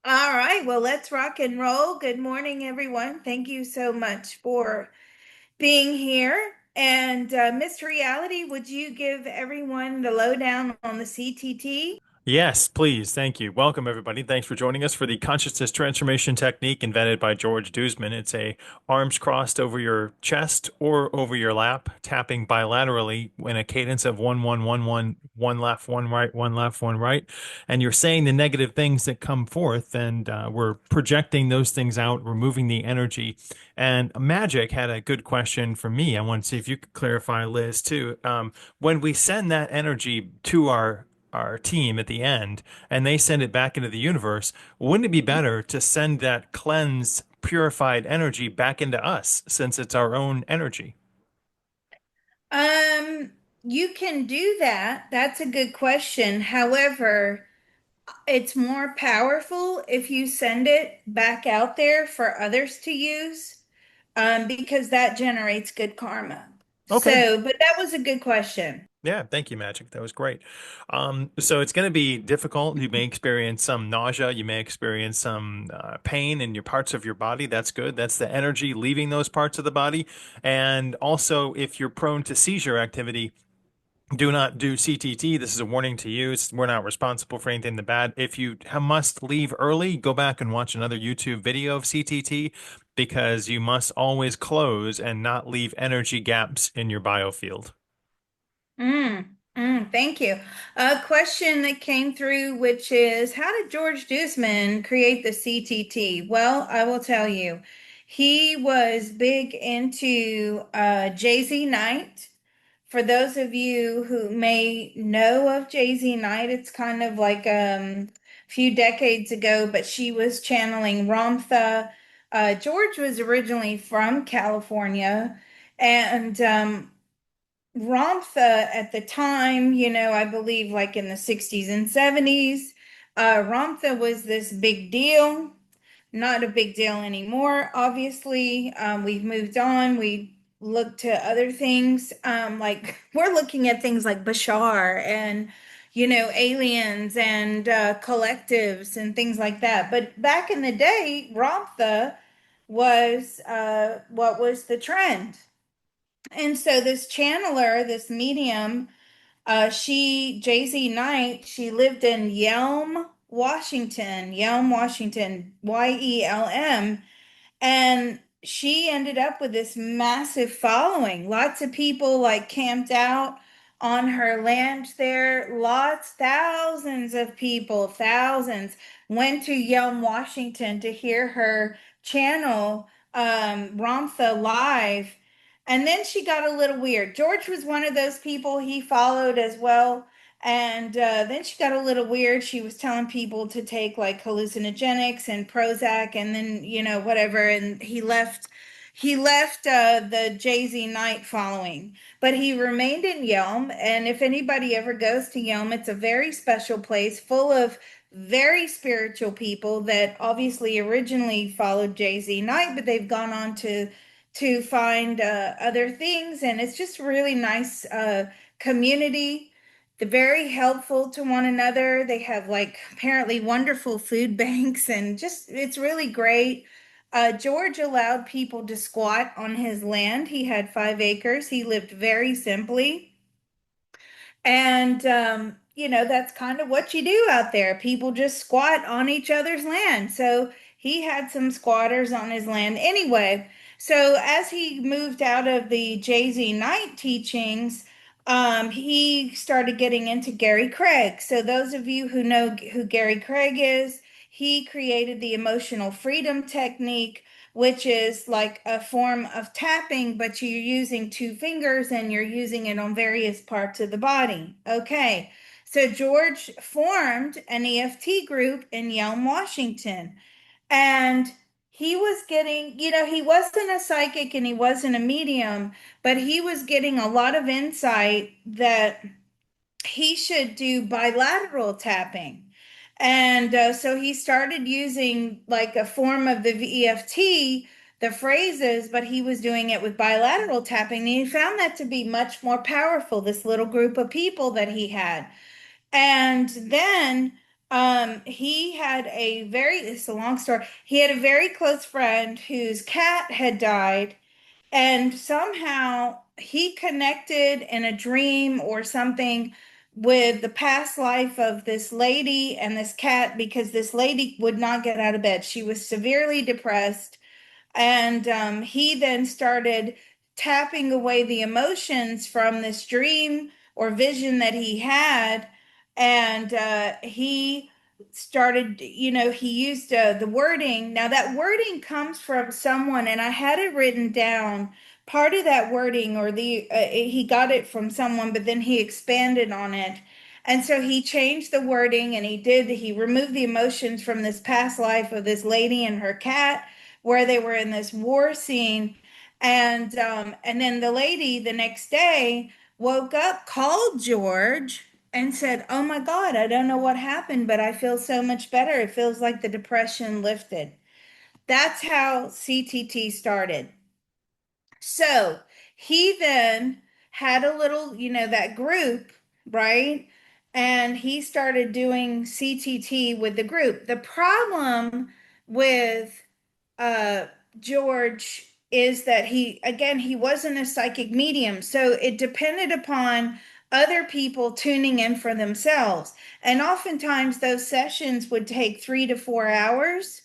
All right, well, let's rock and roll. Good morning, everyone. Thank you so much for being here. And Mr. Reality, would you give everyone the lowdown on the CTT? Yes, please. Thank you. Welcome, everybody. Thanks for joining us for the consciousness transformation technique invented by George Doosman. It's a arms crossed over your chest or over your lap, tapping bilaterally in a cadence of one, one, one, one, one left, one right, one left, one right. And you're saying the negative things that come forth, and we're projecting those things out, removing the energy. And Magic had a good question for me. I want to see if you could clarify, Liz, too. When we send that energy to our team at the end and they send it back into the universe, wouldn't it be better to send that cleansed, purified energy back into us since it's our own energy? Um, you can do that. That's a good question. However, it's more powerful if you send it back out there for others to use, because that generates good karma. Okay. So, but that was a good question. Yeah, thank you, Magic. That was great. So it's going to be difficult. You may experience some nausea. You may experience some pain in your parts of your body. That's good. That's the energy leaving those parts of the body. And also, if you're prone to seizure activity, do not do CTT. This is a warning to you. We're not responsible for anything the bad. If you must leave early, go back and watch another YouTube video of CTT because you must always close and not leave energy gaps in your biofield. Thank you. A question that came through, which is, how did George Duesman create the CTT? Well, I will tell you, he was big into Jay-Z Knight. For those of you who may know of Jay-Z Knight, it's kind of like a few decades ago, but she was channeling Ramtha. George was originally from California, and Ramtha at the time, I believe like in the 60s and 70s, Ramtha was this big deal. Not a big deal anymore, obviously. We've moved on. We look to other things. Like we're looking at things like Bashar and, aliens and collectives and things like that. But back in the day, Ramtha was what was the trend. And so this channeler, this medium, Jay-Z Knight, she lived in Yelm, Washington, Yelm. And she ended up with this massive following. Lots of people like camped out on her land there. Thousands of people, thousands went to Yelm, Washington to hear her channel Ramtha live. And then she got a little weird. George was one of those people he followed as well. And then she got a little weird. She was telling people to take like hallucinogenics and Prozac and then, whatever. And he left the Jay-Z Knight following, but he remained in Yelm. And if anybody ever goes to Yelm, it's a very special place full of very spiritual people that obviously originally followed Jay-Z Knight, but they've gone on to find other things. And it's just really nice community. They're very helpful to one another. They have like apparently wonderful food banks and just it's really great. George allowed people to squat on his land. He had 5 acres. He lived very simply. And, that's kind of what you do out there. People just squat on each other's land. So he had some squatters on his land anyway. So as he moved out of the Jay-Z Knight teachings, he started getting into Gary Craig. So those of you who know who Gary Craig is, he created the emotional freedom technique, which is like a form of tapping, but you're using 2 fingers and you're using it on various parts of the body. Okay, so George formed an EFT group in Yelm, Washington, and he was getting, he wasn't a psychic and he wasn't a medium, but he was getting a lot of insight that he should do bilateral tapping. And so he started using like a form of the EFT, the phrases, but he was doing it with bilateral tapping. And he found that to be much more powerful, this little group of people that he had. And then He had a very, it's a long story. He had a very close friend whose cat had died, and somehow he connected in a dream or something with the past life of this lady and this cat because this lady would not get out of bed. She was severely depressed. And he then started tapping away the emotions from this dream or vision that he had. And he started, he used the wording. Now, that wording comes from someone, and I had it written down. Part of that wording, or he got it from someone, but then he expanded on it. And so he changed the wording and he removed the emotions from this past life of this lady and her cat where they were in this war scene. And then the lady the next day woke up, called George, and said, "Oh my God, I don't know what happened, but I feel so much better. It feels like the depression lifted." That's how CTT started. So he then had a little, that group, right? And he started doing CTT with the group. The problem with uh, George is that he wasn't a psychic medium. So it depended upon other people tuning in for themselves. And oftentimes those sessions would take 3 to 4 hours,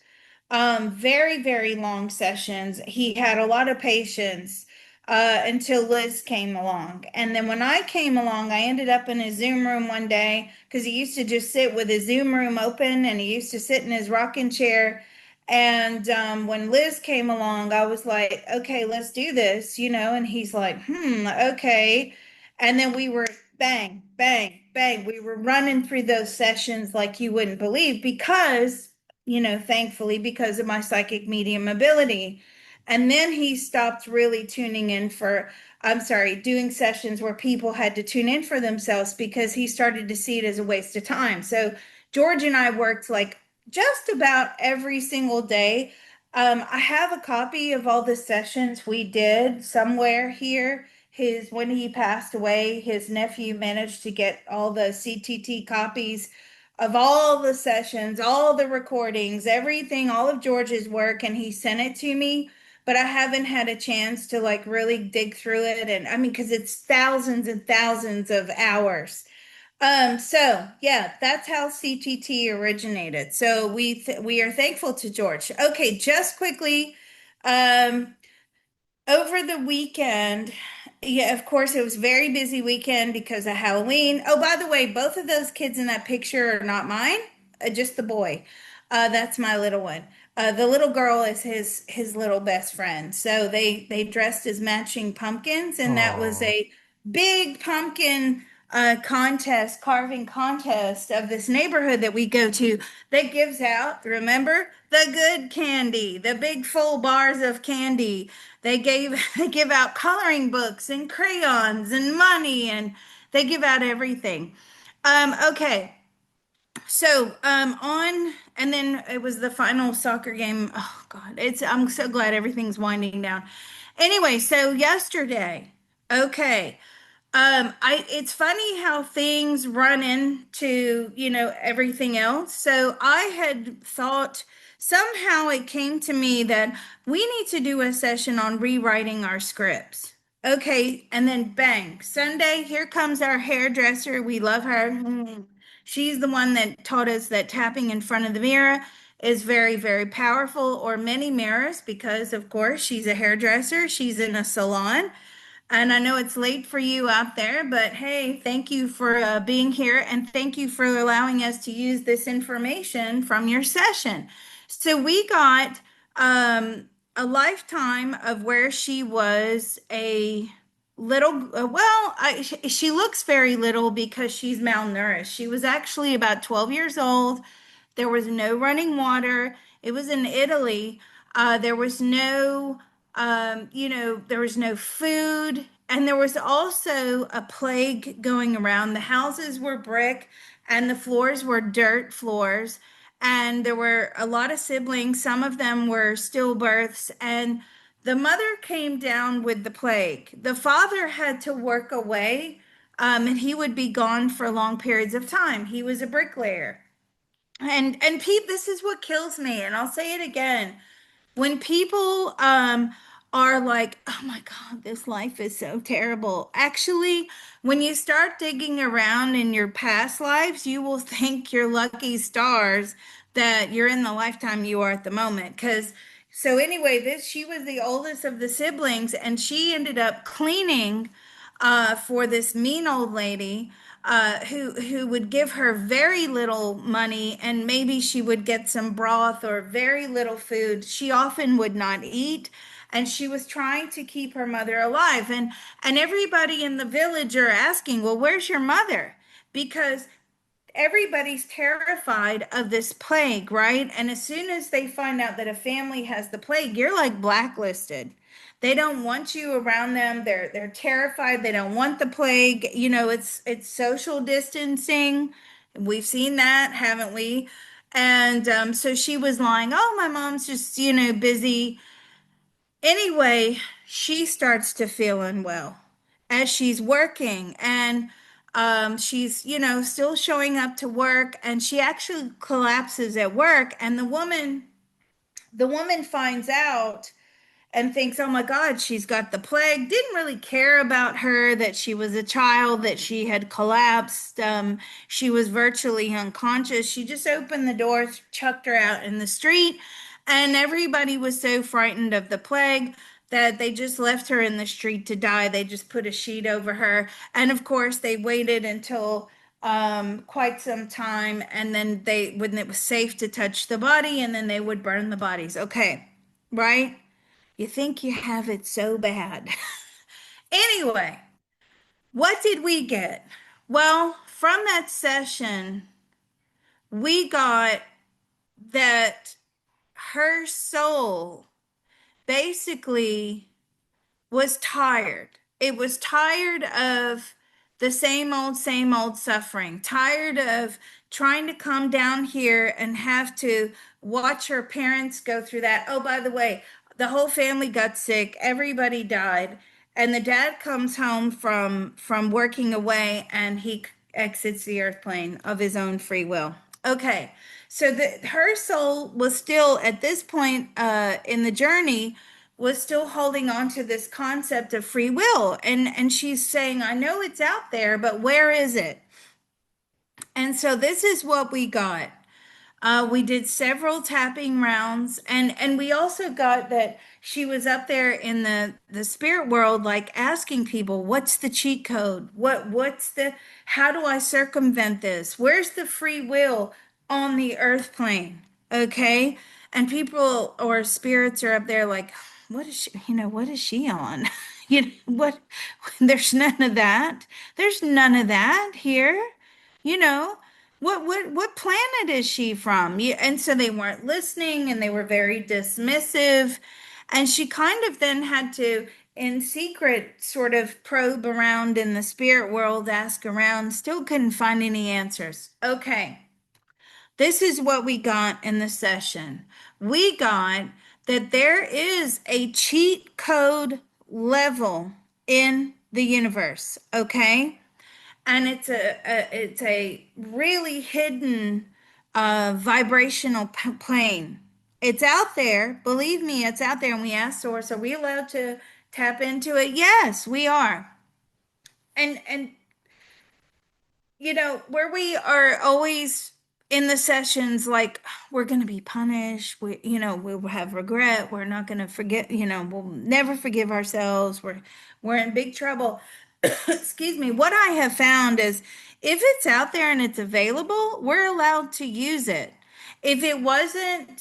very, very long sessions. He had a lot of patience until Liz came along. And then when I came along, I ended up in his Zoom room one day because he used to just sit with his Zoom room open and he used to sit in his rocking chair. And when Liz came along, I was like, okay, let's do this, and he's like, okay. And then we were bang, bang, bang. We were running through those sessions like you wouldn't believe because thankfully, because of my psychic medium ability. And then he stopped really tuning in for, I'm sorry, doing sessions where people had to tune in for themselves because he started to see it as a waste of time. So George and I worked like just about every single day. I have a copy of all the sessions we did somewhere here. When he passed away, his nephew managed to get all the CTT copies of all the sessions, all the recordings, everything, all of George's work, and he sent it to me. But I haven't had a chance to like really dig through it. And I mean, because it's thousands and thousands of hours. So yeah, that's how CTT originated. So we are thankful to George. Okay, just quickly, um, over the weekend, yeah, of course, it was a very busy weekend because of Halloween. Oh, by the way, both of those kids in that picture are not mine, just the boy. That's my little one. The little girl is his little best friend. So they dressed as matching pumpkins, and that was Oh, a big pumpkin contest, carving contest of this neighborhood that we go to that gives out, remember, the good candy, the big full bars of candy. They give out coloring books and crayons and money, and they give out everything. Okay. So, on and then it was the final soccer game. Oh God, I'm so glad everything's winding down. Anyway, so yesterday, okay. It's funny how things run into, everything else. So I had thought somehow it came to me that we need to do a session on rewriting our scripts. Okay, and then bang, Sunday, here comes our hairdresser. We love her. She's the one that taught us that tapping in front of the mirror is very, very powerful, or many mirrors, because of course she's a hairdresser, she's in a salon. And I know it's late for you out there, but hey, thank you for being here and thank you for allowing us to use this information from your session. So we got a lifetime of where she was a little, she looks very little because she's malnourished. She was actually about 12 years old. There was no running water. It was in Italy. There was no there was no food, and there was also a plague going around. The houses were brick and the floors were dirt floors, and there were a lot of siblings. Some of them were stillbirths, and the mother came down with the plague. The father had to work away, and he would be gone for long periods of time. He was a bricklayer. And Pete, this is what kills me, and I'll say it again. When people are like, "Oh my God, this life is so terrible." Actually, when you start digging around in your past lives, you will thank your lucky stars that you're in the lifetime you are at the moment. Because so anyway, this she was the oldest of the siblings, and she ended up cleaning for this mean old lady who would give her very little money, and maybe she would get some broth or very little food. She often would not eat, and she was trying to keep her mother alive. And everybody in the village are asking, "Well, where's your mother?" Because everybody's terrified of this plague, right? And as soon as they find out that a family has the plague, you're like blacklisted. They don't want you around them. They're terrified. They don't want the plague. You know, it's social distancing. We've seen that, haven't we? And so she was lying, "Oh, my mom's just, busy." Anyway, she starts to feel unwell as she's working, and she's, still showing up to work, and she actually collapses at work, and the woman finds out and thinks, "Oh my God, she's got the plague." Didn't really care about her, that she was a child, that she had collapsed. She was virtually unconscious. She just opened the door, chucked her out in the street, and everybody was so frightened of the plague that they just left her in the street to die. They just put a sheet over her. And of course, they waited until quite some time, and then when it was safe to touch the body, and then they would burn the bodies. Okay, right? You think you have it so bad. Anyway, what did we get? Well, from that session, we got that her soul basically was tired. It was tired of the same old suffering, tired of trying to come down here and have to watch her parents go through that. Oh, by the way, the whole family got sick, everybody died, and the dad comes home from working away, and he exits the earth plane of his own free will. Okay, so her soul was still at this point in the journey, was still holding on to this concept of free will, and she's saying, "I know it's out there, but where is it?" And so this is what we got. We did several tapping rounds, and we also got that she was up there in the spirit world, like asking people, "What's the cheat code? What's the how do I circumvent this? Where's the free will on the earth plane?" Okay? And people or spirits are up there like, "What is she, what is she on?" What, there's none of that. There's none of that here. You know, what planet is she from? And so they weren't listening, and they were very dismissive. And she kind of then had to, in secret, sort of probe around in the spirit world, ask around, still couldn't find any answers. Okay, this is what we got in the session. We got that there is a cheat code level in the universe, okay? And it's a really hidden vibrational plane. It's out there. Believe me, it's out there. And we asked Source, "Are we allowed to tap into it?" Yes, we are. And where we are always in the sessions like, we're going to be punished, we'll have regret, we're not going to forget, we'll never forgive ourselves, we're in big trouble. Excuse me. What I have found is, if it's out there and it's available, we're allowed to use it. If it wasn't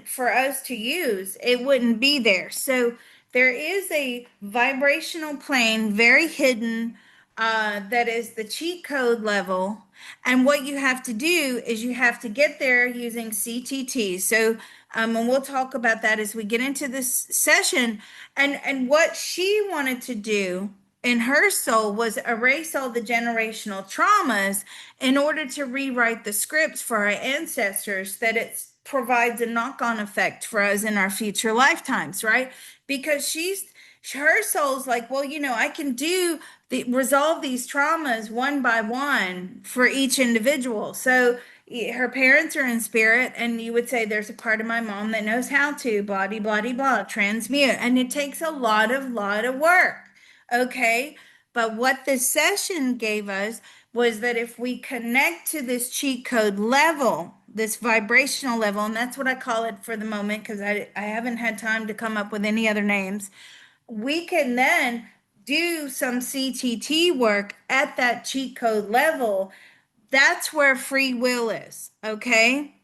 for us to use, it wouldn't be there. So there is a vibrational plane, very hidden, that is the cheat code level. And what you have to do is you have to get there using CTT. So, and we'll talk about that as we get into this session. And what she wanted to do in her soul was erase all the generational traumas in order to rewrite the scripts for our ancestors, that it provides a knock-on effect for us in our future lifetimes, right? Because her soul's like, "Well, I can do resolve these traumas one by one for each individual. So her parents are in spirit, and you would say, there's a part of my mom that knows how to, blah, blah, blah, blah, transmute. And it takes a lot of work. Okay. But what this session gave us was that if we connect to this cheat code level, this vibrational level, and that's what I call it for the moment, because I haven't had time to come up with any other names, we can then do some CTT work at that cheat code level. That's where free will is, okay?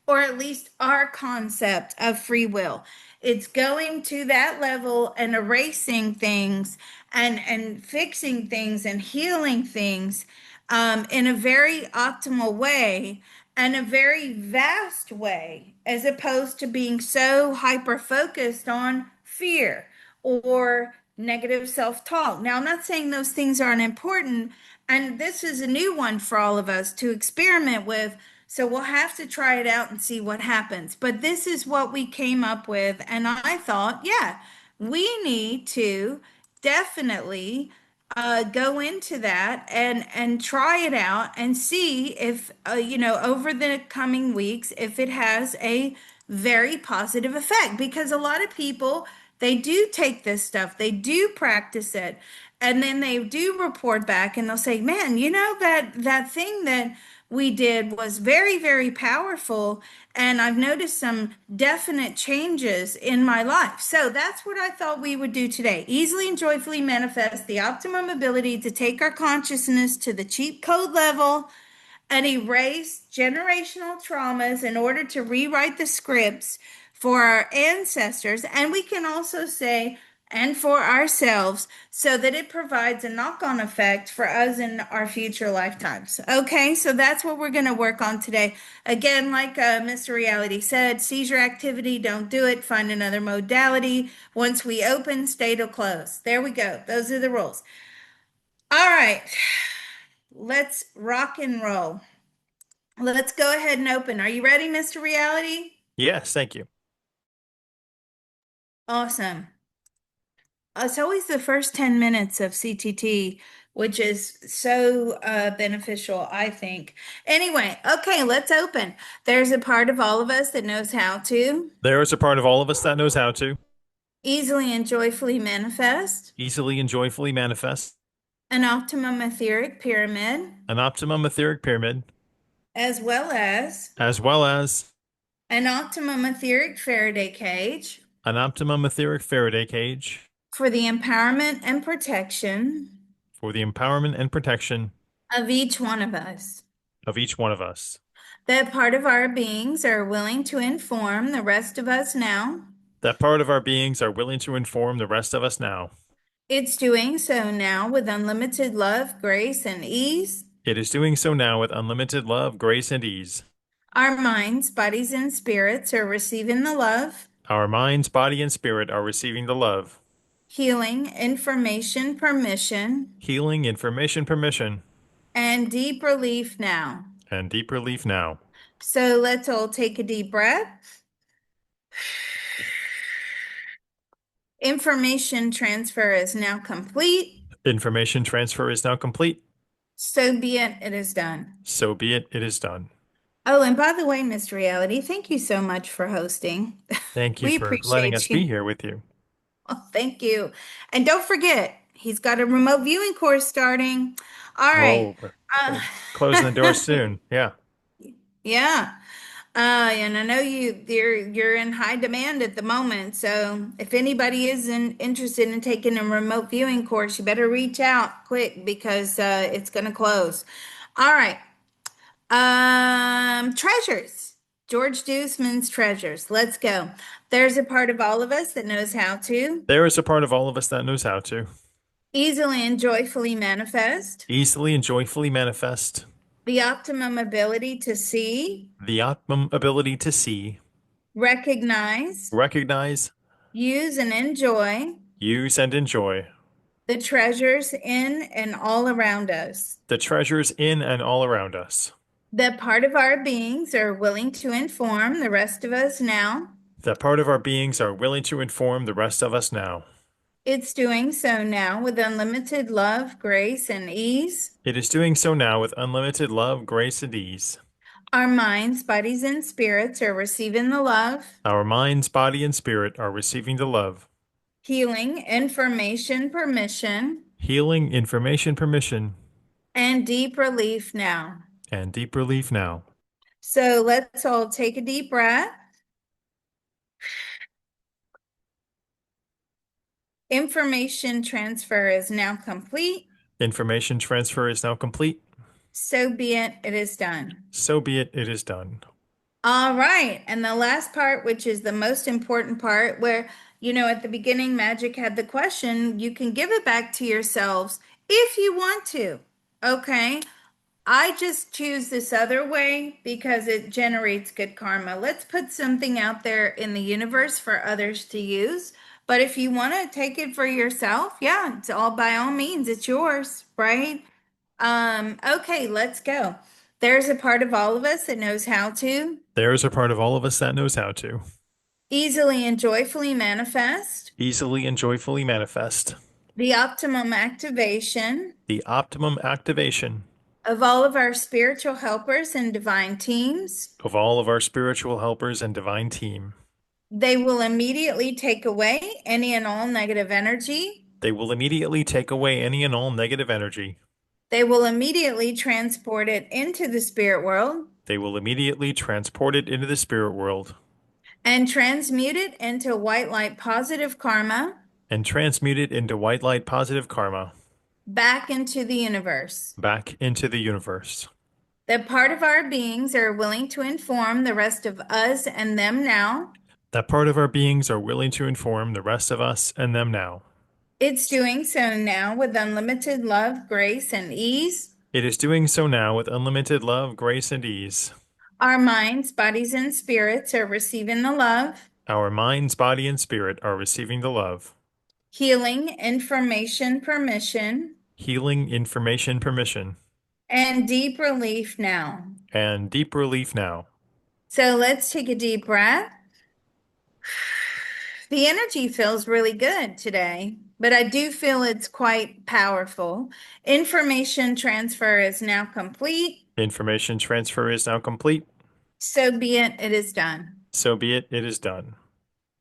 Or at least our concept of free will. It's going to that level and erasing things and fixing things and healing things in a very optimal way and a very vast way, as opposed to being so hyper focused on fear or negative self talk. Now, I'm not saying those things aren't important, and this is a new one for all of us to experiment with. So we'll have to try it out and see what happens. But this is what we came up with. And I thought, yeah, we need to definitely go into that and try it out and see if, over the coming weeks, if it has a very positive effect. Because a lot of people, they do take this stuff, they do practice it, and then they do report back and they'll say, man, that thing that we did was very, very powerful. And I've noticed some definite changes in my life. So that's what I thought we would do today. Easily and joyfully manifest the optimum ability to take our consciousness to the cheat code level and erase generational traumas in order to rewrite the scripts for our ancestors. And we can also say, and for ourselves, so that it provides a knock on effect for us in our future lifetimes. Okay, so that's what we're going to work on today. Again, like Mr. Reality said, seizure activity, don't do it. Find another modality. Once we open, state will close. There we go. Those are the rules. All right, let's rock and roll. Let's go ahead and open. Are you ready, Mr. Reality? Yes, thank you. Awesome. It's always the first 10 minutes of CTT, which is so beneficial, I think. Anyway, okay, let's open. There's a part of all of us that knows how to There is a part of all of us that knows how to easily and joyfully manifest easily and joyfully manifest an optimum etheric pyramid, an optimum etheric pyramid, as well as as well as an optimum etheric Faraday cage an optimum etheric Faraday cage for the empowerment and protection for the empowerment and protection of each one of us. of each one of us. That part of our beings are willing to inform the rest of us now. That part of our beings are willing to inform the rest of us now. It's doing so now with unlimited love, grace, and ease. It is doing so now with unlimited love, grace, and ease. Our minds, bodies, and spirits are receiving the love, Our minds, body, and spirit are receiving the love, healing, information, permission, healing, information, permission, and deep relief now. and deep relief now. So let's all take a deep breath. Information transfer is now complete. Information transfer is now complete. So be it, it is done. So be it, it is done. Oh, and by the way, Mr. Reality, thank you so much for hosting. Thank you We for letting us appreciate be you. here with you. Oh, thank you. And don't forget, he's got a remote viewing course starting. All right. Oh, Uh, we're closing the doors soon. Yeah. yeah. And I know you're in high demand at the moment. So if anybody is interested in taking a remote viewing course, you better reach out quick because it's going to close. All right. Treasures. George Deuceman's treasures. Let's go. There's a part of all of us that knows how to There is a part of all of us that knows how to easily and joyfully manifest easily and joyfully manifest the optimum ability to see, the optimum ability to see, recognize, recognize, use, and enjoy use, and enjoy the treasures in and all around us. the treasures in and all around us. That part of our beings are willing to inform the rest of us now. That part of our beings are willing to inform the rest of us now. It's doing so now with unlimited love, grace, and ease. It is doing so now with unlimited love, grace, and ease. Our minds, bodies, and spirits are receiving the love, Our minds, body, and spirit are receiving the love, healing, information, permission, healing, information, permission, and deep relief now. and deep relief now. So let's all take a deep breath. Information transfer is now complete. Information transfer is now complete. So be it, it is done. So be it, it is done. All right. And the last part, which is the most important part, where, at the beginning, Magic had the question, you can give it back to yourselves if you want to. Okay. I just choose this other way because it generates good karma. Let's put something out there in the universe for others to use. But if you want to take it for yourself, yeah, it's all by all means, it's yours, right? Okay, let's go. There's a part of all of us that knows how to There is a part of all of us that knows how to easily and joyfully manifest easily and joyfully manifest the optimum activation the optimum activation of all of our spiritual helpers and divine teams. of all of our spiritual helpers and divine team. They will immediately take away any and all negative energy. They will immediately take away any and all negative energy. They will immediately transport it into the spirit world They will immediately transport it into the spirit world and transmute it into white light positive karma and transmute it into white light positive karma back into the universe. back into the universe. That part of our beings are willing to inform the rest of us and them now. That part of our beings are willing to inform the rest of us and them now. It's doing so now with unlimited love, grace, and ease. It is doing so now with unlimited love, grace, and ease. Our minds, bodies, and spirits are receiving the love, Our minds, body, and spirit are receiving the love, healing, information, permission, healing, information, permission, and deep relief now. and deep relief now. So let's take a deep breath. The energy feels really good today, but I do feel it's quite powerful. Information transfer is now complete. Information transfer is now complete. So be it, it is done. So be it, it is done.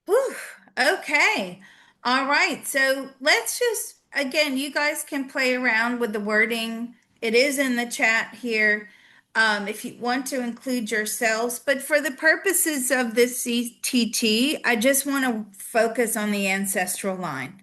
Whew. Okay. All right. So let's just, again, you guys can play around with the wording. It is in the chat here, if you want to include yourselves. But for the purposes of this CTT, I just want to focus on the ancestral line.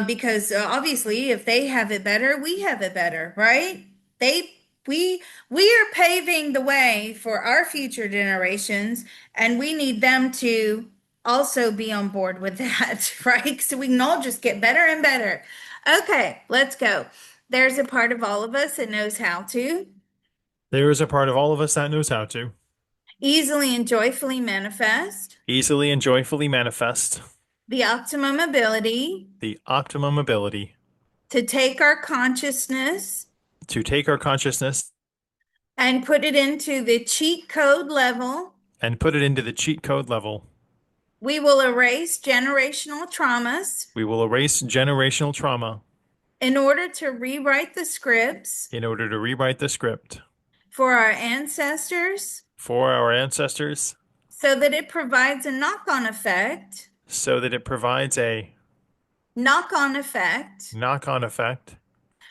Because obviously, if they have it better, we have it better, right? They we are paving the way for our future generations, and we need them to also be on board with that, right? So we can all just get better and better. Okay, let's go. There's a part of all of us that knows how to There is a part of all of us that knows how to easily and joyfully manifest easily and joyfully manifest the optimum ability the optimum ability to take our consciousness to take our consciousness and put it into the cheat code level. and put it into the cheat code level. We will erase generational traumas We will erase generational trauma in order to rewrite the scripts in order to rewrite the script for our ancestors for our ancestors so that it provides a knock-on effect, so that it provides a knock-on effect knock-on effect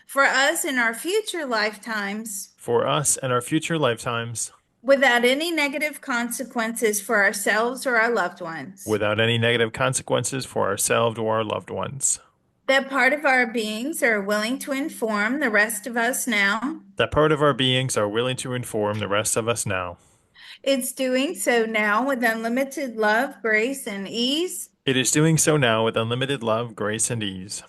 for us in our future lifetimes for us and our future lifetimes without any negative consequences for ourselves or our loved ones. without any negative consequences for ourselves or our loved ones. That part of our beings are willing to inform the rest of us now. That part of our beings are willing to inform the rest of us now. It's doing so now with unlimited love, grace, and ease. It is doing so now with unlimited love, grace, and ease.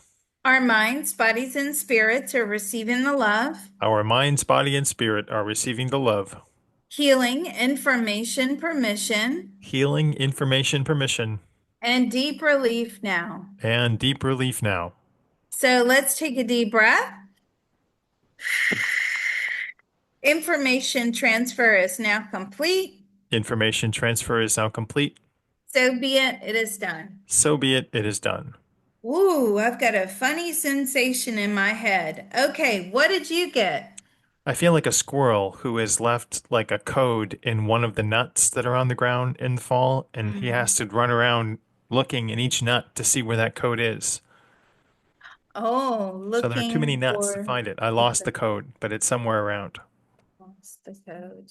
Our minds, bodies, and spirits are receiving the love, Our minds, body, and spirit are receiving the love, healing, information, permission, healing, information, permission, and deep relief now. and deep relief now. So let's take a deep breath. Information transfer is now complete. Information transfer is now complete. So be it, it is done. So be it, it is done. Ooh, I've got a funny sensation in my head. Okay, what did you get? I feel like a squirrel who has left like a code in one of the nuts that are on the ground in the fall, and he has Mm. to run around looking in each nut to see where that code is. Oh, So there are too many looking nuts to for find it. I lost the code, but it's somewhere around. the code.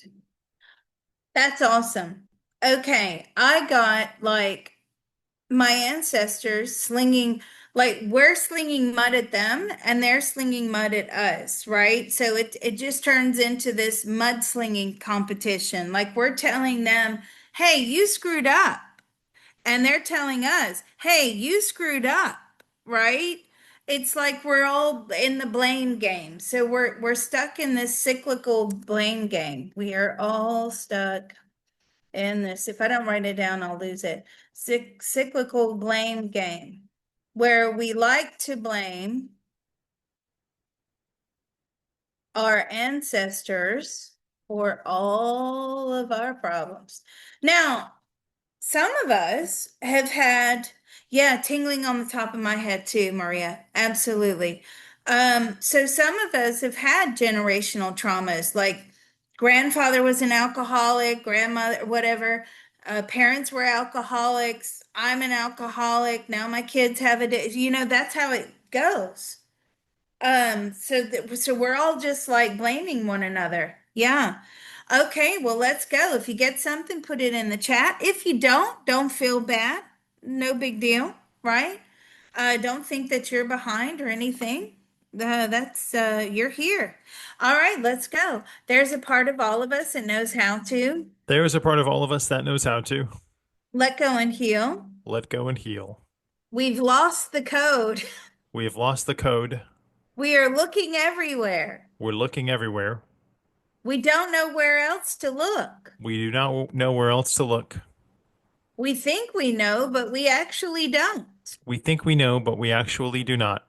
That's awesome. Okay, I got like my ancestors slinging, like we're slinging mud at them and they're slinging mud at us, right? So it just turns into this mudslinging competition. Like we're telling them, "Hey, you screwed up." And they're telling us, "Hey, you screwed up." Right? It's like we're all in the blame game. So we're stuck in this cyclical blame game. We are all stuck in this. If I don't write it down, I'll lose it. Cyclical blame game, where we like to blame our ancestors for all of our problems. Now, some of us have had, yeah, tingling on the top of my head too, Maria. Absolutely. So some of us have had generational traumas, like grandfather was an alcoholic, grandmother, whatever. Parents were alcoholics. I'm an alcoholic. Now my kids have it. That's how it goes. So we're all just like blaming one another. Yeah. Okay, well, let's go. If you get something, put it in the chat. If you don't feel bad. No big deal, right? Don't think that you're behind or anything. That's You're here. All right, let's go. There's a part of all of us that knows how to There is a part of all of us that knows how to let go and heal. let go and heal. We've lost the code. We have lost the code. We are looking everywhere. We're looking everywhere. We don't know where else to look. We do not know where else to look. We think we know, but we actually don't. We think we know, but we actually do not.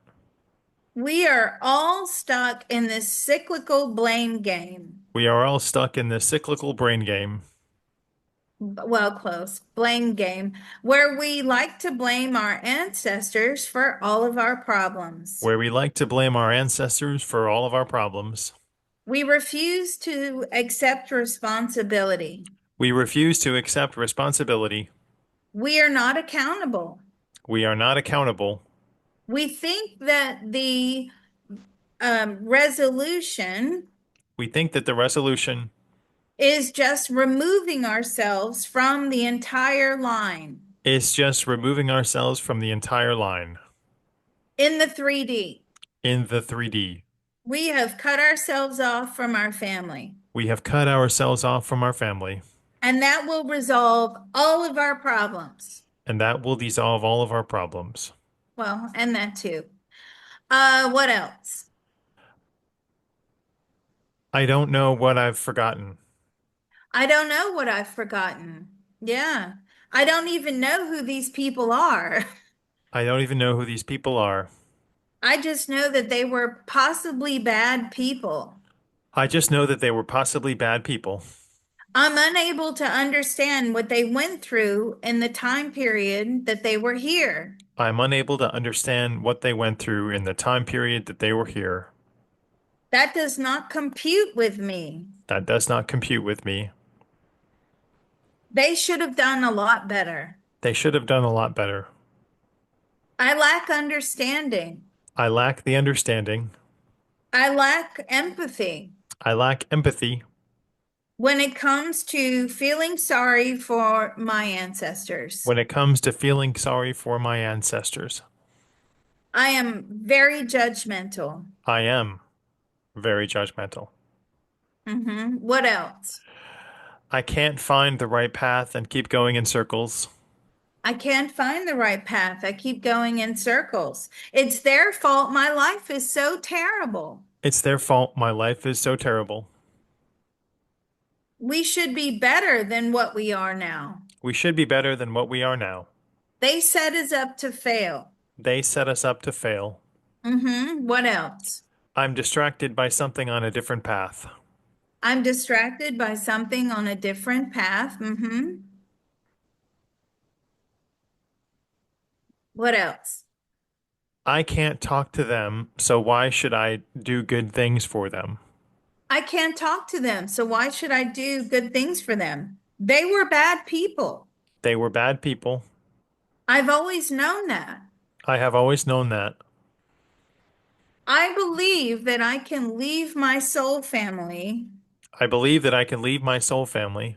We are all stuck in this cyclical blame game. We are all stuck in this cyclical brain game Well, close. Blame game, where we like to blame our ancestors for all of our problems. where we like to blame our ancestors for all of our problems. We refuse to accept responsibility. We refuse to accept responsibility. We are not accountable. We are not accountable. We think that the resolution We think that the resolution is just removing ourselves from the entire line is just removing ourselves from the entire line in the 3D. in the 3D. We have cut ourselves off from our family, We have cut ourselves off from our family, and that will resolve all of our problems. and that will dissolve all of our problems. Well, and that too. What else? I don't know what I've forgotten. I don't know what I've forgotten. Yeah. I don't even know who these people are. I don't even know who these people are. I just know that they were possibly bad people. I just know that they were possibly bad people. I'm unable to understand what they went through in the time period that they were here. I'm unable to understand what they went through in the time period that they were here. That does not compute with me. That does not compute with me. They should have done a lot better. They should have done a lot better. I lack understanding. I lack the understanding. I lack empathy I lack empathy when it comes to feeling sorry for my ancestors. when it comes to feeling sorry for my ancestors. I am very judgmental. I am very judgmental. What else? I can't find the right path and keep going in circles. I can't find the right path. I keep going in circles. It's their fault. My life is so terrible. It's their fault. My life is so terrible. We should be better than what we are now. We should be better than what we are now. They set us up to fail. They set us up to fail. What else? I'm distracted by something on a different path. I'm distracted by something on a different path. What else? I can't talk to them, so why should I do good things for them? I can't talk to them, so why should I do good things for them? They were bad people. They were bad people. I've always known that. I have always known that. I believe that I can leave my soul family I believe that I can leave my soul family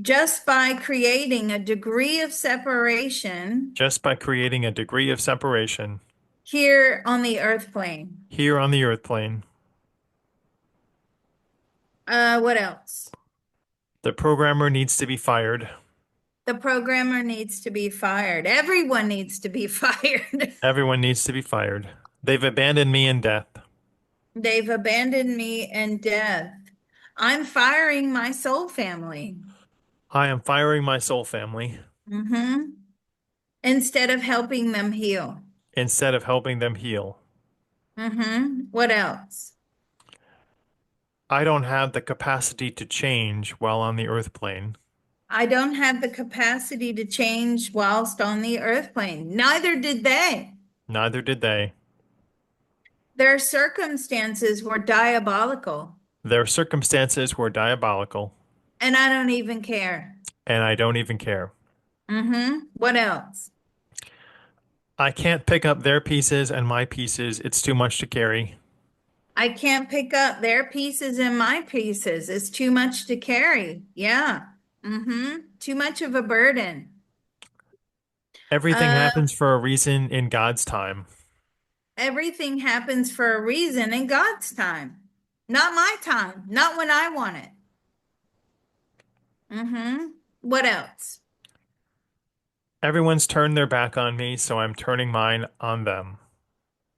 just by creating a degree of separation just by creating a degree of separation here on the earth plane. here on the earth plane. What else? The programmer needs to be fired. The programmer needs to be fired. Everyone needs to be fired. Everyone needs to be fired. They've abandoned me in death. They've abandoned me in death. I'm firing my soul family. I am firing my soul family Hmm. Instead of helping them heal. instead of helping them heal. What else? I don't have the capacity to change while on the earth plane. I don't have the capacity to change whilst on the earth plane. Neither did they. Neither did they. Their circumstances were diabolical, Their circumstances were diabolical, and I don't even care. and I don't even care. What else? I can't pick up their pieces and my pieces. It's too much to carry. I can't pick up their pieces and my pieces. It's too much to carry. Yeah. Too much of a burden. Everything Uh, happens for a reason in God's time. Everything happens for a reason in God's time, not my time, not when I want it. What else? Everyone's turned their back on me, so I'm turning mine on them.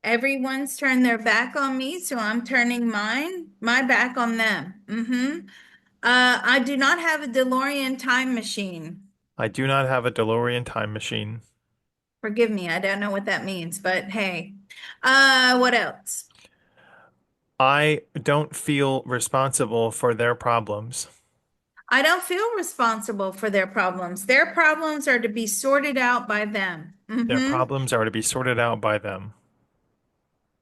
Everyone's turned their back on me, so I'm turning my back on them. I do not have a DeLorean time machine. I do not have a DeLorean time machine. Forgive me, I don't know what that means, but hey. What else? I don't feel responsible for their problems. I don't feel responsible for their problems. Their problems are to be sorted out by them. Their problems are to be sorted out by them.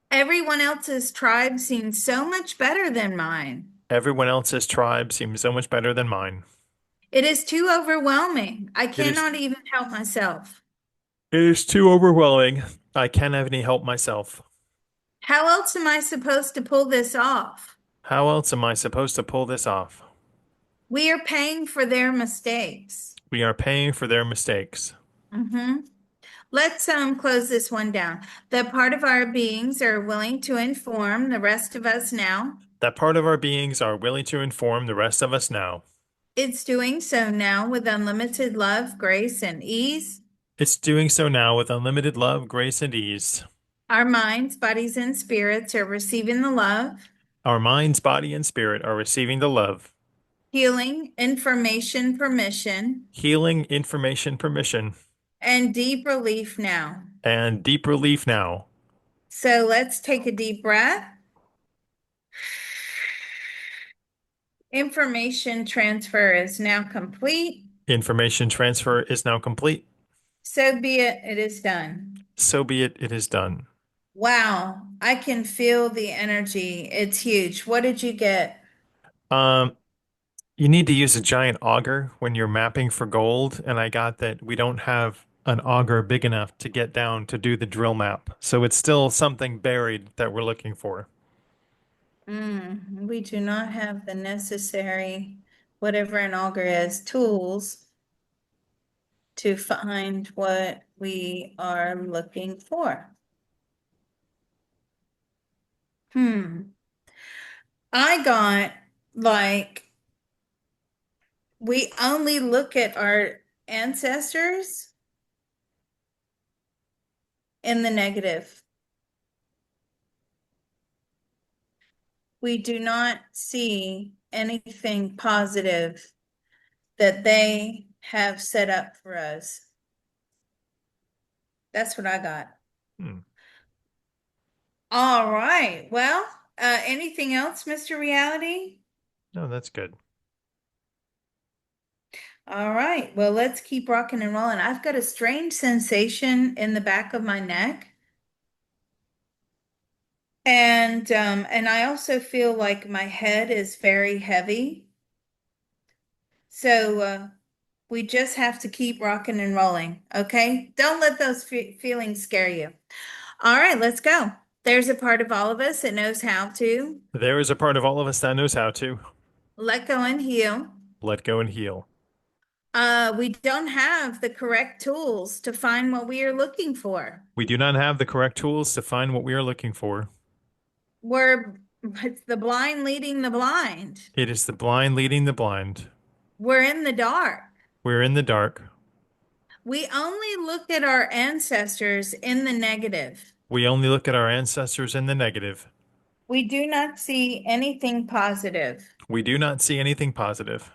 Everyone else's tribe seems so much better than mine. Everyone else's tribe seems so much better than mine. It is too overwhelming. I It is cannot even help myself. it is too overwhelming. I can't have any help myself. How else am I supposed to pull this off? How else am I supposed to pull this off? We are paying for their mistakes. We are paying for their mistakes. hmm Let's close this one down. That part of our beings are willing to inform the rest of us now. That part of our beings are willing to inform the rest of us now. It's doing so now with unlimited love, grace, and ease. It's doing so now with unlimited love, grace, and ease. Our minds, bodies, and spirits are receiving the love, Our minds, body, and spirit are receiving the love, healing, information, permission, healing, information, permission, and deep relief now. and deep relief now. So let's take a deep breath. Information transfer is now complete. Information transfer is now complete. So be it, it is done. So be it, it is done. Wow, I can feel the energy. It's huge. What did you get? Um, you need to use a giant auger when you're mapping for gold, and I got that we don't have an auger big enough to get down to do the drill map. So it's still something buried that we're looking for. We do not have the necessary, whatever an auger is, tools to find what we are looking for. Hmm. I got like we only look at our ancestors in the negative. We do not see anything positive that they have set up for us. That's what I got. Hmm. All right. Well, anything else, Mr. Reality? No, that's good. All right. Well, let's keep rocking and rolling. I've got a strange sensation in the back of my neck. And I also feel like my head is very heavy. So we just have to keep rocking and rolling, okay? Don't let those feelings scare you. All right, let's go. There's a part of all of us that knows how to There is a part of all of us that knows how to let go and heal. let go and heal. We don't have the correct tools to find what we are looking for. We do not have the correct tools to find what we are looking for. We're it's the blind leading the blind. It is the blind leading the blind. We're in the dark. We're in the dark. We only look at our ancestors in the negative. We only look at our ancestors in the negative. We do not see anything positive. We do not see anything positive.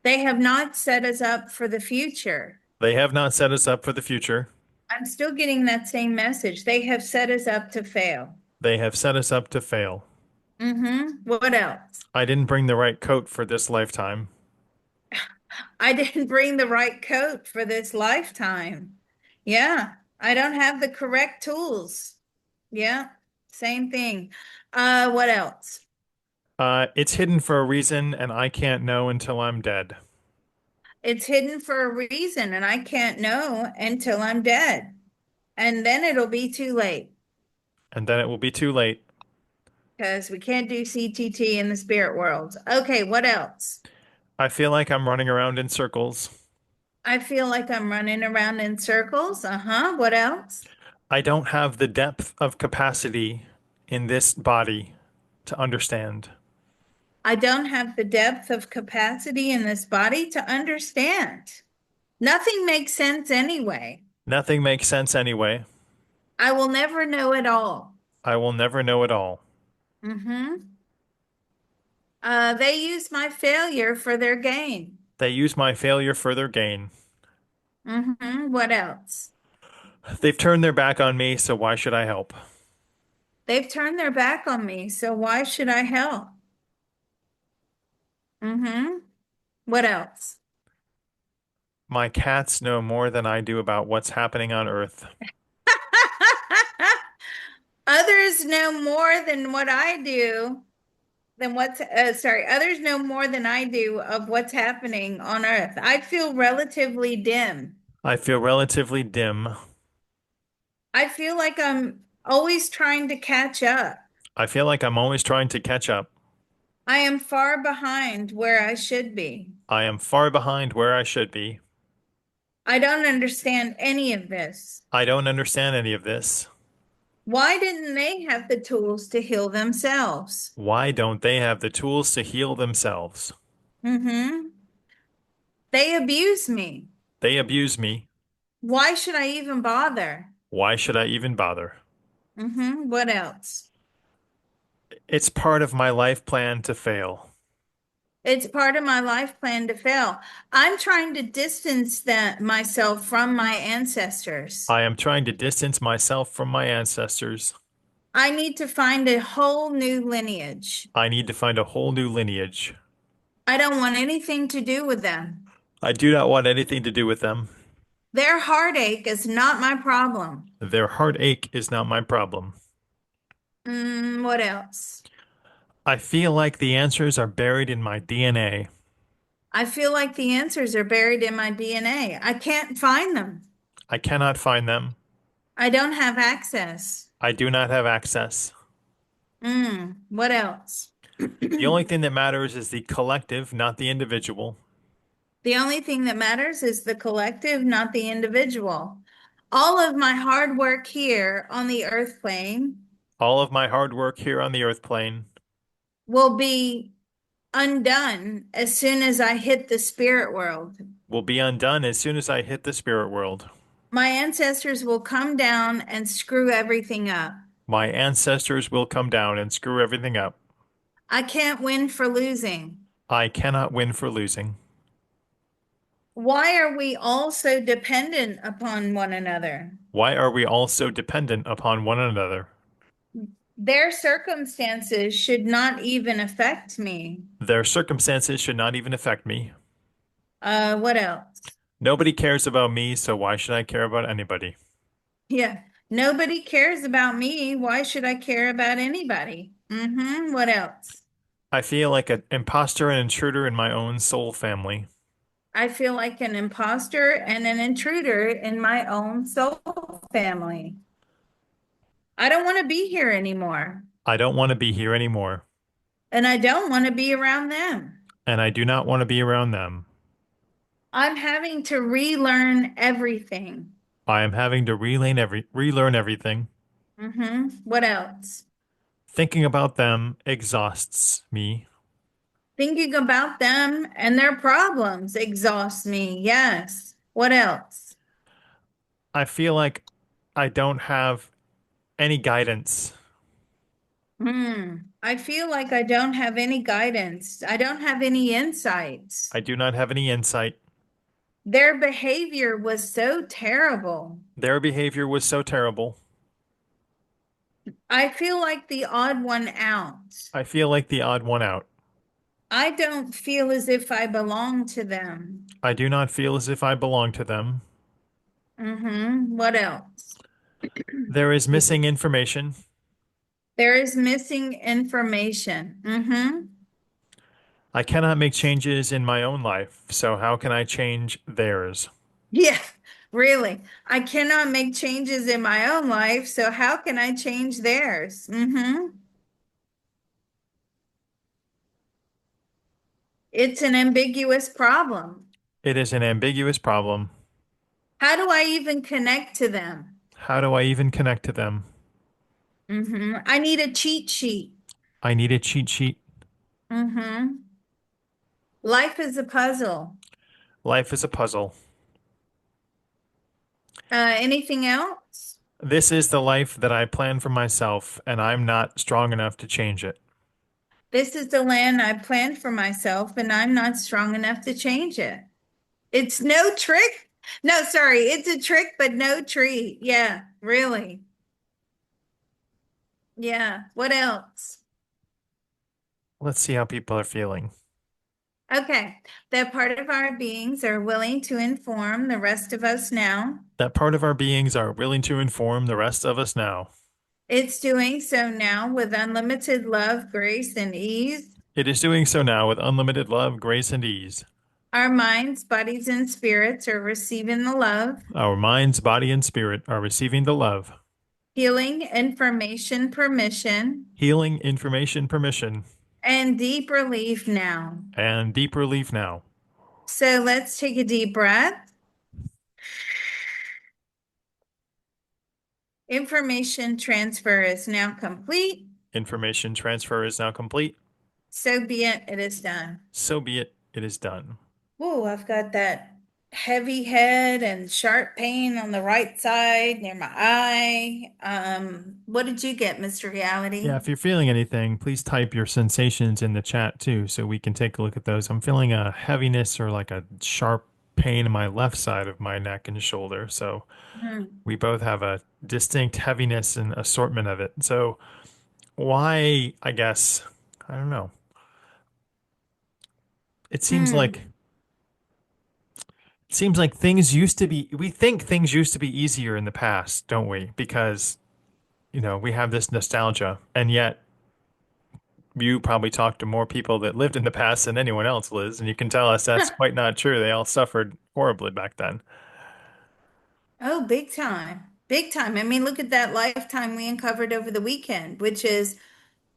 They have not set us up for the future. They have not set us up for the future. I'm still getting that same message. They have set us up to fail. They have set us up to fail. What else? I didn't bring the right coat for this lifetime. I didn't bring the right coat for this lifetime. Yeah, I don't have the correct tools. Yeah, same thing. What else? It's hidden for a reason, and I can't know until I'm dead. It's hidden for a reason, and I can't know until I'm dead. And then it'll be too late And then it will be too late. because we can't do CTT in the spirit world. Okay, what else? I feel like I'm running around in circles. I feel like I'm running around in circles. Uh-huh. What else? I don't have the depth of capacity in this body to understand. I don't have the depth of capacity in this body to understand. Nothing makes sense anyway. Nothing makes sense anyway. I will never know it all. I will never know it all. Mm-hmm. They use my failure for their gain. They use my failure for their gain. Mm-hmm. What else? They've turned their back on me, so why should I help? They've turned their back on me, so why should I help? Mm-hmm. What else? My cats know more than I do about what's happening on Earth. Others know more than what I do, others know more than I do of what's happening on Earth. I feel relatively dim. I feel relatively dim. I feel like I'm always trying to catch up. I feel like I'm always trying to catch up. I am far behind where I should be. I am far behind where I should be. I don't understand any of this. I don't understand any of this. Why didn't they have the tools to heal themselves? Why don't they have the tools to heal themselves? Mm-hmm. They abuse me. They abuse me. Why should I even bother? Why should I even bother? Mm-hmm. What else? It's part of my life plan to fail. It's part of my life plan to fail. I'm trying to distance myself from my ancestors. I am trying to distance myself from my ancestors. I need to find a whole new lineage. I need to find a whole new lineage. I don't want anything to do with them. I do not want anything to do with them. Their heartache is not my problem. Their heartache is not my problem. What else? I feel like the answers are buried in my DNA. I feel like the answers are buried in my DNA. I can't find them. I cannot find them. I don't have access. I do not have access. What else? The only thing that matters is the collective, not the individual. The only thing that matters is the collective, not the individual. All of my hard work here on the earth plane All of my hard work here on the earth plane will be undone as soon as I hit the spirit world. will be undone as soon as I hit the spirit world. My ancestors will come down and screw everything up. My ancestors will come down and screw everything up. I can't win for losing. I cannot win for losing. Why are we all so dependent upon one another? Why are we all so dependent upon one another? Their circumstances should not even affect me. Their circumstances should not even affect me. What else? Nobody cares about me, so why should I care about anybody? Yeah, Nobody cares about me. Why should I care about anybody? What else? I feel like an imposter and intruder in my own soul family. I feel like an imposter and an intruder in my own soul family. I don't want to be here anymore, I don't want to be here anymore, and I don't want to be around them. and I do not want to be around them. I'm having to relearn everything. I am having to relearn everything. What else? Thinking about them exhausts me. Thinking about them and their problems exhausts me. Yes. What else? I feel like I don't have any guidance. I feel like I don't have any guidance. I don't have any insights. I do not have any insight. Their behavior was so terrible. Their behavior was so terrible. I feel like the odd one out. I feel like the odd one out. I don't feel as if I belong to them. I do not feel as if I belong to them. What else? There is missing information. There is missing information. I cannot make changes in my own life, so how can I change theirs? Yeah, really. I cannot make changes in my own life, so how can I change theirs? It's an ambiguous problem. It is an ambiguous problem. How do I even connect to them? How do I even connect to them? I need a cheat sheet. I need a cheat sheet. hmm Life is a puzzle. Life is a puzzle. Anything else? This is the life that I plan for myself, and I'm not strong enough to change it. This is the land I planned for myself, and I'm not strong enough to change it. It's no trick. No, sorry, it's a trick, but no treat. Yeah, really. Yeah. What else? Let's see how people are feeling. Okay. That part of our beings are willing to inform the rest of us now. That part of our beings are willing to inform the rest of us now. It's doing so now with unlimited love, grace, and ease. It is doing so now with unlimited love, grace, and ease. Our minds, bodies, and spirits are receiving the love, Our minds, body, and spirit are receiving the love, healing, information, permission, healing, information, permission, and deep relief now. and deep relief now. So let's take a deep breath. Information transfer is now complete. Information transfer is now complete. So be it, it is done. So be it. It is done. Oh, I've got that heavy head and sharp pain on the right side near my eye. What did you get, Mr. Yeah, Reality? if you're feeling anything, please type your sensations in the chat too, so we can take a look at those. I'm feeling a heaviness or like a sharp pain in my left side of my neck and shoulder. So Hmm. we both have a distinct heaviness and assortment of it. So why, I guess, I don't know. It seems like Hmm. things used to be, we think things used to be easier in the past, don't we? Because, we have this nostalgia, and yet you probably talk to more people that lived in the past than anyone else, Liz, and you can tell us that's quite not true. They all suffered horribly back then. Oh, big time. Big time. I mean, look at that lifetime we uncovered over the weekend, which is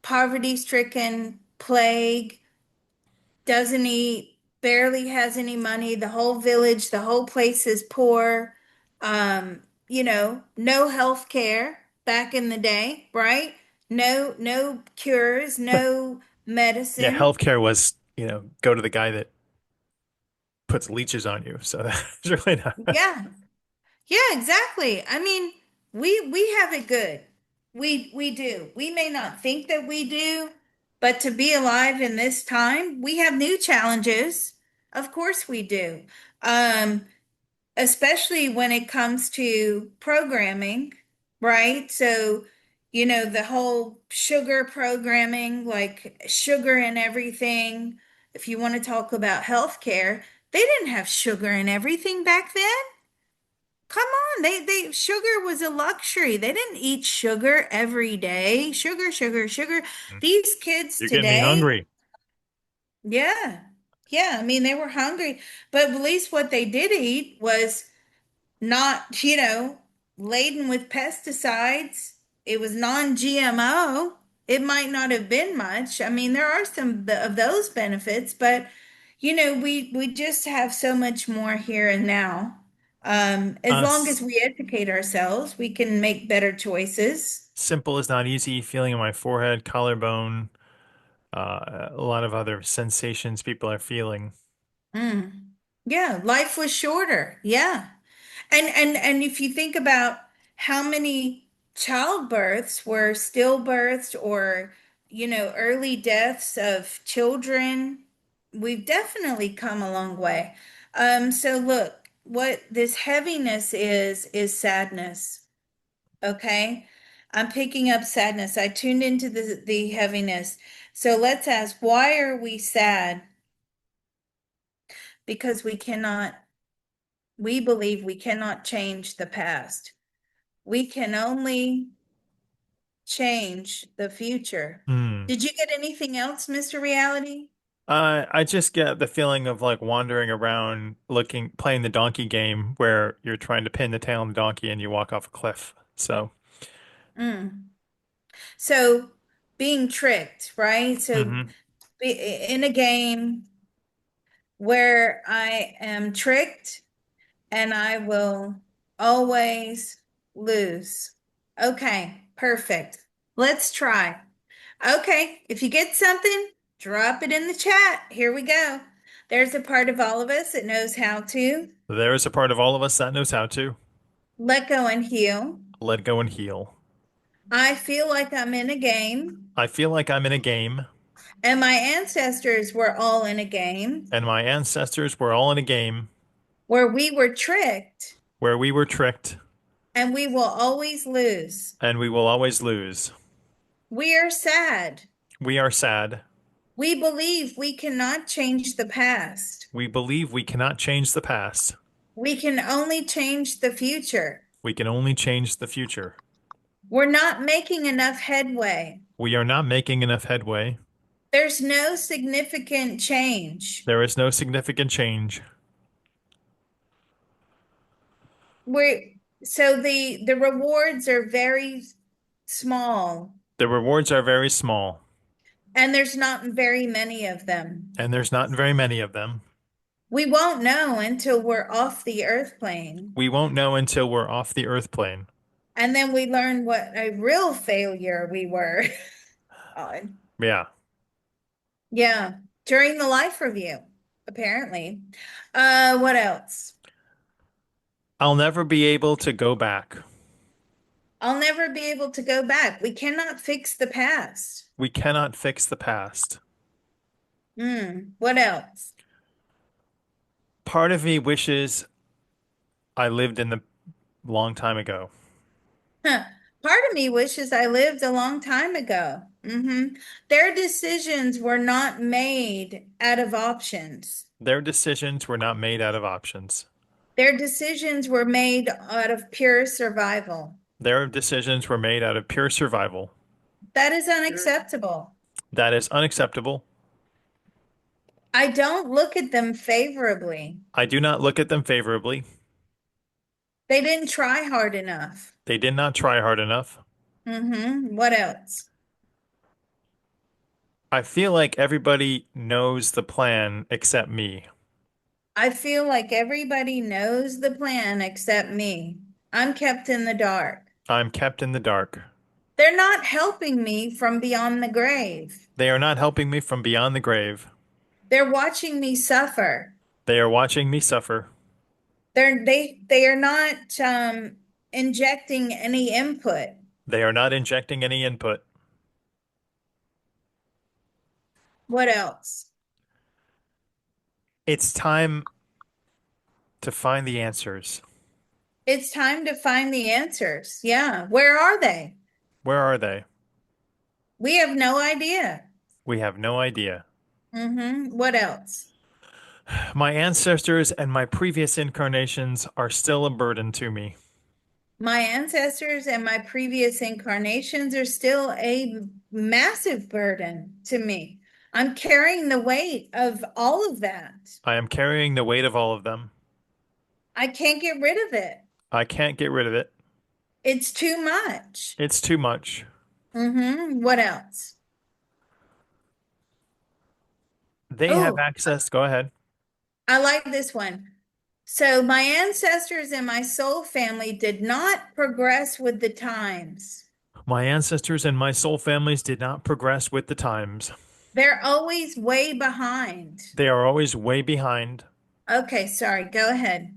poverty-stricken, plague, doesn't eat, barely has any money. The whole village, the whole place is poor. No health care back in the day, right? No cures, no Yeah, medicine. healthcare was, go to the guy that puts leeches on you. So that's really not. Yeah. Yeah, exactly. I mean, we have it good. We do. We may not think that we do, but to be alive in this time, we have new challenges. Of course we do. Um, Especially when it comes to programming, right? So, the whole sugar programming, like sugar in everything. If you want to talk about healthcare, they didn't have sugar in everything back then. Come on, they sugar was a luxury. They didn't eat sugar every day. Sugar, sugar, sugar. These kids You're getting me today, hungry. yeah. Yeah, I mean they were hungry, but at least what they did eat was not, laden with pesticides. It was non-GMO. It might not have been much. I mean, there are some of those benefits, but we just have so much more here and now. As long as S we educate ourselves, we can make better choices. Simple is not easy. Feeling in my forehead, collarbone, a lot of other sensations people are feeling. Mm. Yeah, life was shorter. Yeah. And if you think about how many childbirths were stillbirths or, early deaths of children, we've definitely come a long way. So look, what this heaviness is sadness. Okay. I'm picking up sadness. I tuned into the heaviness. So let's ask, why are we sad? Because we believe we cannot change the past. We can only change the future. Hmm. Did you get anything else, Mr. Reality? I just get the feeling of like wandering around looking, playing the donkey game where you're trying to pin the tail on the donkey and you walk off a cliff. So, Mm. So being tricked, right? So hmm in a game where I am tricked and I will always lose. Okay, perfect. Let's try. Okay, if you get something, drop it in the chat. Here we go. There's a part of all of us that knows how to there is a part of all of us that knows how to let go and heal. let go and heal. I feel like I'm in a game, I feel like I'm in a game and my ancestors were all in a game and my ancestors were all in a game where we were tricked, where we were tricked and we will always lose. and we will always lose. We are sad. We are sad. We believe we cannot change the past. We believe we cannot change the past. We can only change the future. We can only change the future. We're not making enough headway. We are not making enough headway. There's no significant change. There is no significant change. We're so the rewards are very small, The rewards are very small, and there's not very many of them. and there's not very many of them. We won't know until we're off the earth plane. We won't know until we're off the Earth plane. And then we learn what a real failure we were on. Yeah. Yeah, during the life review, apparently. What else? I'll never be able to go back. I'll never be able to go back. We cannot fix the past. We cannot fix the past. What else? Part of me wishes I lived in the long time ago. Huh. Part of me wishes I lived a long time ago. Their decisions were not made out of options. Their decisions were not made out of options. Their decisions were made out of pure survival. Their decisions were made out of pure survival. That is unacceptable. That is unacceptable. I don't look at them favorably. I do not look at them favorably. They didn't try hard enough. They did not try hard enough. What else? I feel like everybody knows the plan except me. I feel like everybody knows the plan except me. I'm kept in the dark. I'm kept in the dark. They're not helping me from beyond the grave. They are not helping me from beyond the grave. They're watching me suffer. They are watching me suffer. They are not injecting any input. They are not injecting any input. What else? It's time to find the answers. It's time to find the answers. Yeah. Where are they? Where are they? We have no idea. We have no idea. What else? My ancestors and my previous incarnations are still a burden to me. My ancestors and my previous incarnations are still a massive burden to me. I'm carrying the weight of all of that. I am carrying the weight of all of them. I can't get rid of it. I can't get rid of it. It's too much. It's too much. What else? They have Oh, access. Go ahead. I like this one. So, my ancestors and my soul family did not progress with the times. My ancestors and my soul families did not progress with the times. They're always way behind. They are always way behind. Okay, sorry, go ahead.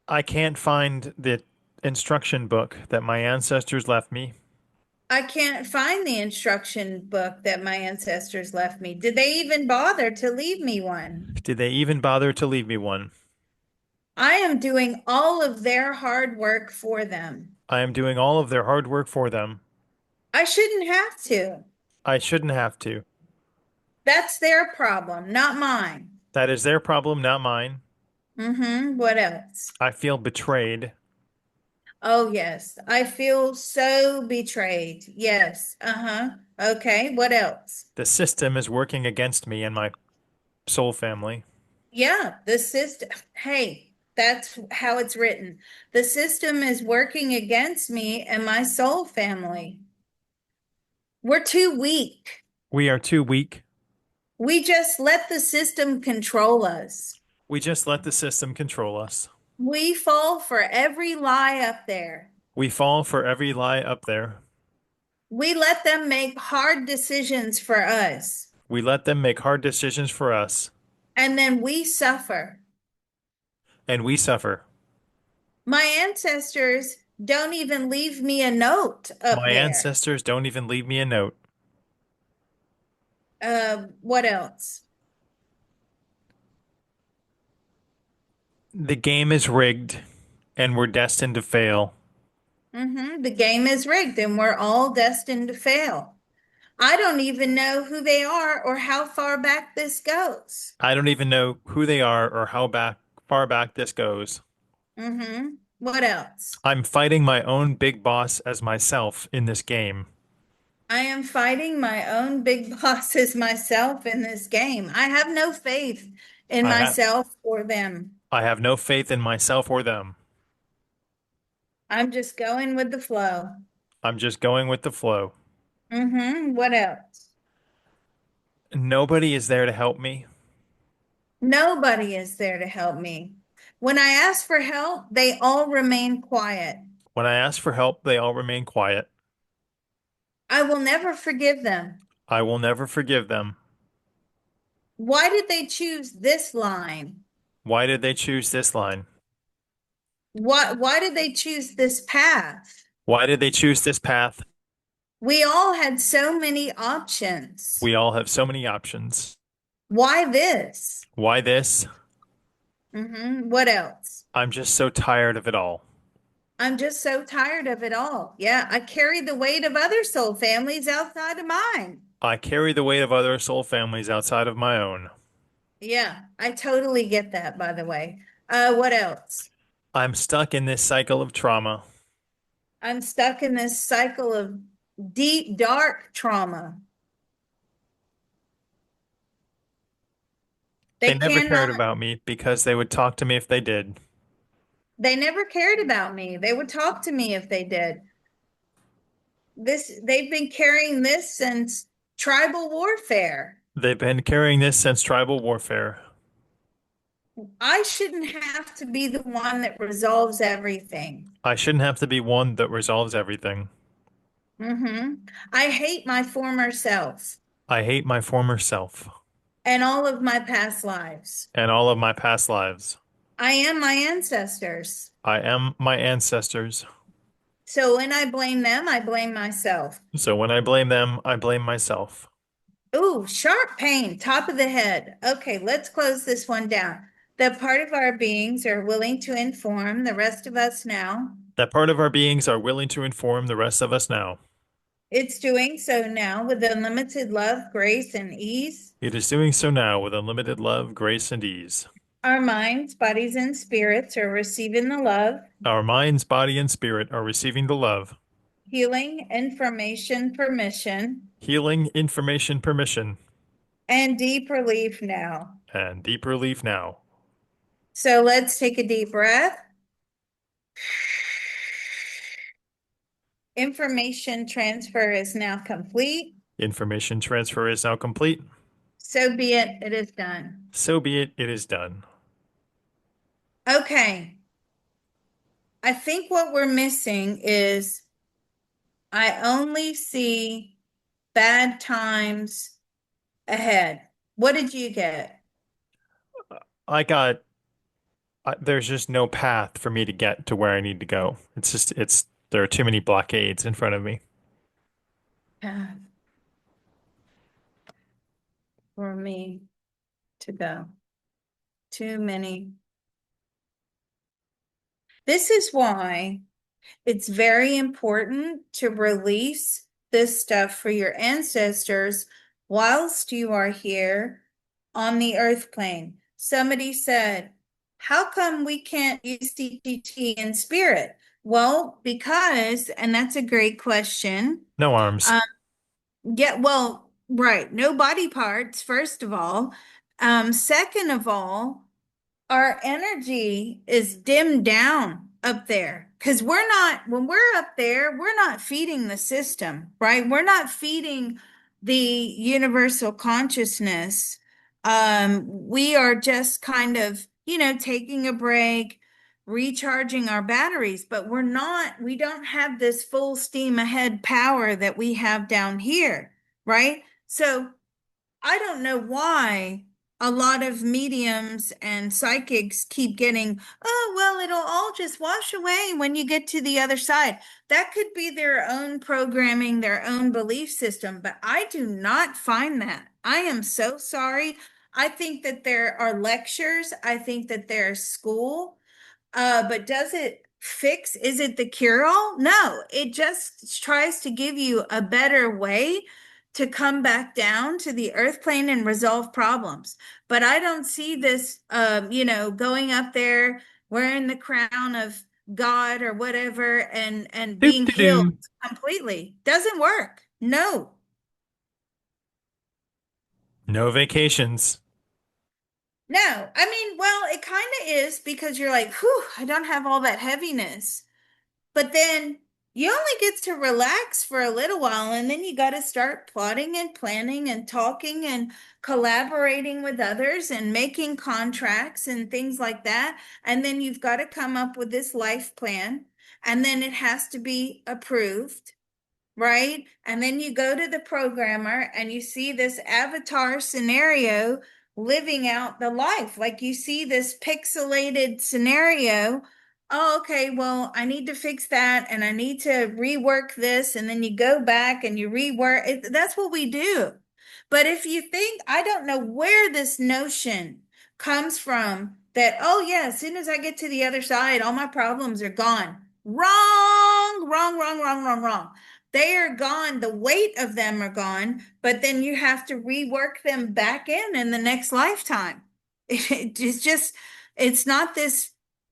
I can't find the instruction book that my ancestors left me. I can't find the instruction book that my ancestors left me. Did they even bother to leave me one? Did they even bother to leave me one? I am doing all of their hard work for them. I am doing all of their hard work for them. I shouldn't have to. I shouldn't have to. That's their problem, not mine. That is their problem, not mine. What else? I feel betrayed. Oh, yes. I feel so betrayed. Yes. Okay. What else? The system is working against me and my soul family. Yeah, the system. Hey, that's how it's written. The system is working against me and my soul family. We're too weak. We are too weak. We just let the system control us. We just let the system control us. We fall for every lie up there. We fall for every lie up there. We let them make hard decisions for us, We let them make hard decisions for us, and then we suffer. and we suffer. My ancestors don't even leave me a note up My there. ancestors don't even leave me a note. What else? The game is rigged, and we're destined to fail. The game is rigged and we're all destined to fail. I don't even know who they are or how far back this goes. I don't even know who they are or how far back this goes. What else? I'm fighting my own big boss as myself in this game. I am fighting my own big bosses myself in this game. I have no faith in I have myself or them. I have no faith in myself or them. I'm just going with the flow. I'm just going with the flow. What else? Nobody is there to help me. Nobody is there to help me. When I ask for help, they all remain quiet. When I ask for help, they all remain quiet. I will never forgive them. I will never forgive them. Why did they choose this line? Why did they choose this line? Why did they choose this path? Why did they choose this path? We all had so many options. We all have so many options. Why this? Why this? What else? I'm just so tired of it all. I'm just so tired of it all. Yeah, I carry the weight of other soul families outside of mine. I carry the weight of other soul families outside of my own. Yeah, I totally get that, by the way. What else? I'm stuck in this cycle of trauma. I'm stuck in this cycle of deep, dark trauma. They They never cared cannot, about me because they would talk to me if they did. they never cared about me. They would talk to me if they did. They've been carrying this since tribal warfare. They've been carrying this since tribal warfare. I shouldn't have to be the one that resolves everything. I shouldn't have to be one that resolves everything. I hate my former self I hate my former self and all of my past lives. and all of my past lives. I am my ancestors. I am my ancestors. So when I blame them, I blame myself. So when I blame them, I blame myself. Ooh, sharp pain, top of the head. Okay, let's close this one down. That part of our beings are willing to inform the rest of us now That part of our beings are willing to inform the rest of us now It's doing so now with unlimited love, grace, and ease. It is doing so now with unlimited love, grace, and ease. Our minds, bodies, and spirits are receiving the love, Our minds, body, and spirit are receiving the love, healing, information, permission, healing, information, permission, and deep relief now. and deep relief now. So let's take a deep breath. Information transfer is now complete. Information transfer is now complete. So be it, it is done. So be it, it is done. Okay. I think what we're missing is I only see bad times ahead. What did you get? I got, there's just no path for me to get to where I need to go. There are too many blockades in front of me. Path for me to go. Too many. This is why it's very important to release this stuff for your ancestors whilst you are here on the earth plane. Somebody said, how come we can't use CTT in spirit? Well, because, and that's a great question. No arms. Um, yeah, well, right. No body parts, first of all. Second of all, our energy is dimmed down up there because we're not, when we're up there, we're not feeding the system, right? We're not feeding the universal consciousness. We are just kind of, taking a break, recharging our batteries, but we don't have this full steam ahead power that we have down here, right? So I don't know why a lot of mediums and psychics keep getting, oh, well, it'll all just wash away when you get to the other side. That could be their own programming, their own belief system, but I do not find that. I am so sorry. I think that there are lectures, I think that there's school. But does it fix? Is it the cure all? No, it just tries to give you a better way to come back down to the earth plane and resolve problems. But I don't see this, going up there wearing the crown of God or whatever and Doop being doo healed doo. completely. Doesn't work. No. No vacations. No. I mean, well, it kind of is because you're like, whew, I don't have all that heaviness. But then you only get to relax for a little while, and then you got to start plotting and planning and talking and collaborating with others and making contracts and things like that. And then you've got to come up with this life plan, and then it has to be approved, right? And then you go to the programmer and you see this avatar scenario living out the life. Like you see this pixelated scenario. Oh, okay, well, I need to fix that and I need to rework this. And then you go back and you rework it. That's what we do. But if you think, I don't know where this notion comes from that, oh, yeah, as soon as I get to the other side, all my problems are gone. Wrong, wrong, wrong, wrong, wrong, wrong. They are gone. The weight of them are gone, but then you have to rework them back in the next lifetime. It's just, it's not this,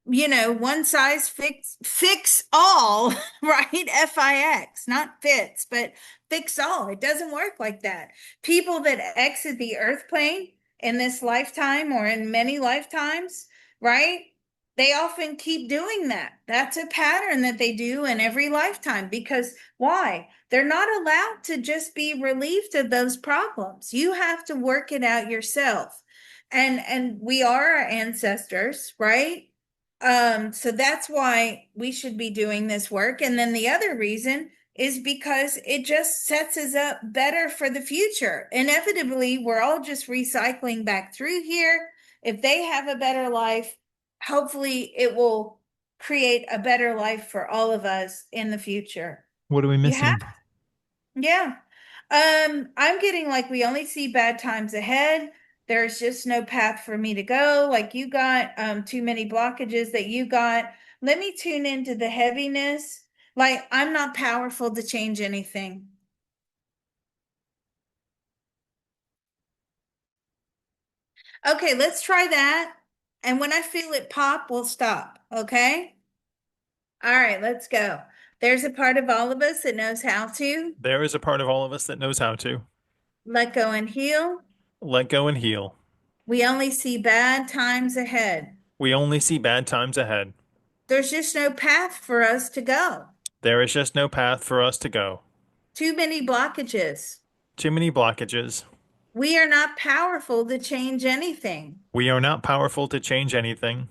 one size fix all, right? FIX, not fits, but fix all. It doesn't work like that. People that exit the earth plane in this lifetime or in many lifetimes, right? They often keep doing that. That's a pattern that they do in every lifetime because why? They're not allowed to just be relieved of those problems. You have to work it out yourself. And we are our ancestors, right? So that's why we should be doing this work. And then the other reason is because it just sets us up better for the future. Inevitably, we're all just recycling back through here. If they have a better life, hopefully it will create a better life for all of us in the future. What are we You have, missing? yeah. I'm getting like we only see bad times ahead. There's just no path for me to go. Like you got too many blockages that you got. Let me tune into the heaviness. Like I'm not powerful to change anything. Okay, let's try that. And when I feel it pop, we'll stop. Okay? All right, let's go. There's a part of all of us that knows how to There is a part of all of us that knows how to let go and heal. let go and heal. We only see bad times ahead. We only see bad times ahead. There's just no path for us to go. There is just no path for us to go. Too many blockages. Too many blockages. We are not powerful to change anything We are not powerful to change anything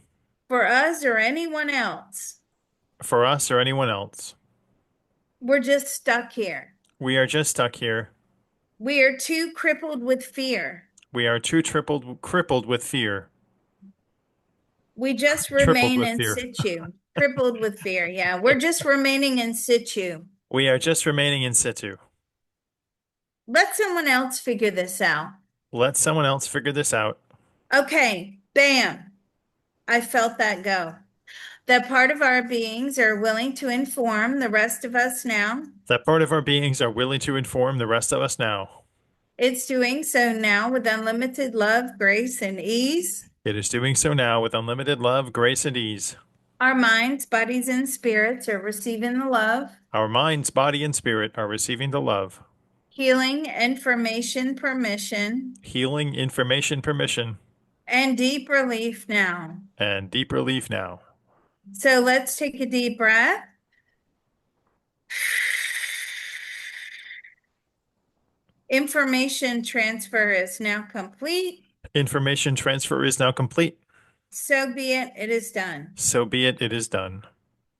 for us or anyone else. for us or anyone else. We're just stuck here. We are just stuck here. We are too crippled with fear. We are too crippled with fear. We just Tripled remain with in fear. situ. Crippled with fear. Yeah, we're just remaining in situ. We are just remaining in situ. Let someone else figure this out. Let someone else figure this out. Okay, bam. I felt that go. That part of our beings are willing to inform the rest of us now. That part of our beings are willing to inform the rest of us now. It's doing so now with unlimited love, grace, and ease. It is doing so now with unlimited love, grace, and ease. Our minds, bodies, and spirits are receiving the love, Our minds, body, and spirit are receiving the love, healing, information, permission, healing, information, permission, and deep relief now. and deep relief now. So let's take a deep breath. Information transfer is now complete. Information transfer is now complete. So be it, it is done. So be it, it is done.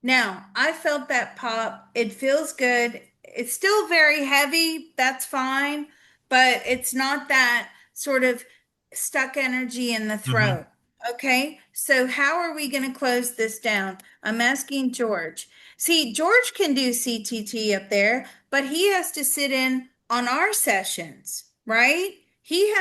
Now, I felt that pop. It feels good. It's still very heavy. That's fine, but it's not that sort of stuck energy in the Hmm. throat. Okay, so how are we going to close this down? I'm asking George. See, George can do CTT up there, but he has to sit in on our sessions, right? He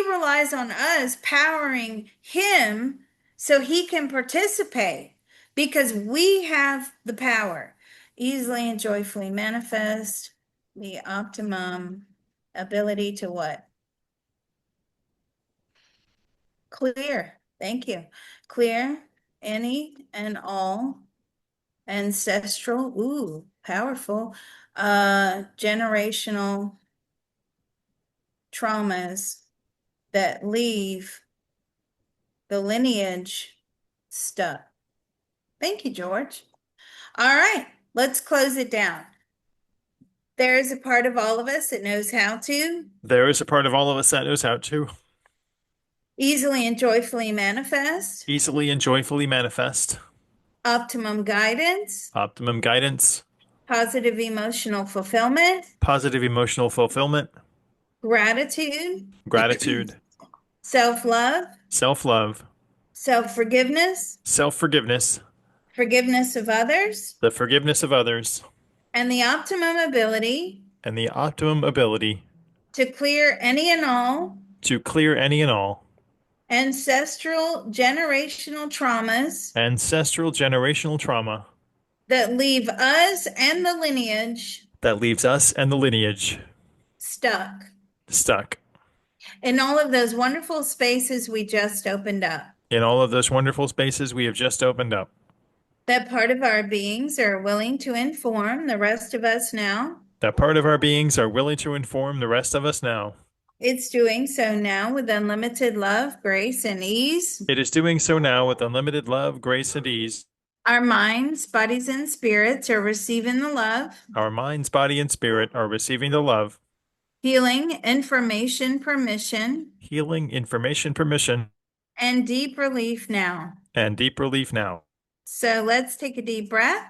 relies on us powering him so he can participate because we have the power. Easily and joyfully manifest the optimum ability to what? Clear. Thank you. Clear any and all ancestral, ooh, powerful, generational traumas that leave the lineage stuck. Thank you, George. All right, let's close it down. There is a part of all of us that knows how to There is a part of all of us that knows how to easily and joyfully manifest easily and joyfully manifest optimum guidance, optimum guidance, positive emotional fulfillment, positive emotional fulfillment, gratitude, gratitude, self-love, self-love, self-forgiveness, self-forgiveness, forgiveness of others, the forgiveness of others, and the optimum ability and the optimum ability to clear any and all to clear any and all ancestral generational traumas ancestral generational trauma that leave us and the lineage that leaves us and the lineage stuck stuck in all of those wonderful spaces we just opened up. in all of those wonderful spaces we have just opened up. That part of our beings are willing to inform the rest of us now. That part of our beings are willing to inform the rest of us now. It's doing so now with unlimited love, grace, and ease. It is doing so now with unlimited love, grace, and ease. Our minds, bodies, and spirits are receiving the love, Our minds, body, and spirit are receiving the love, healing, information, permission, healing, information, permission, and deep relief now. and deep relief now. So let's take a deep breath.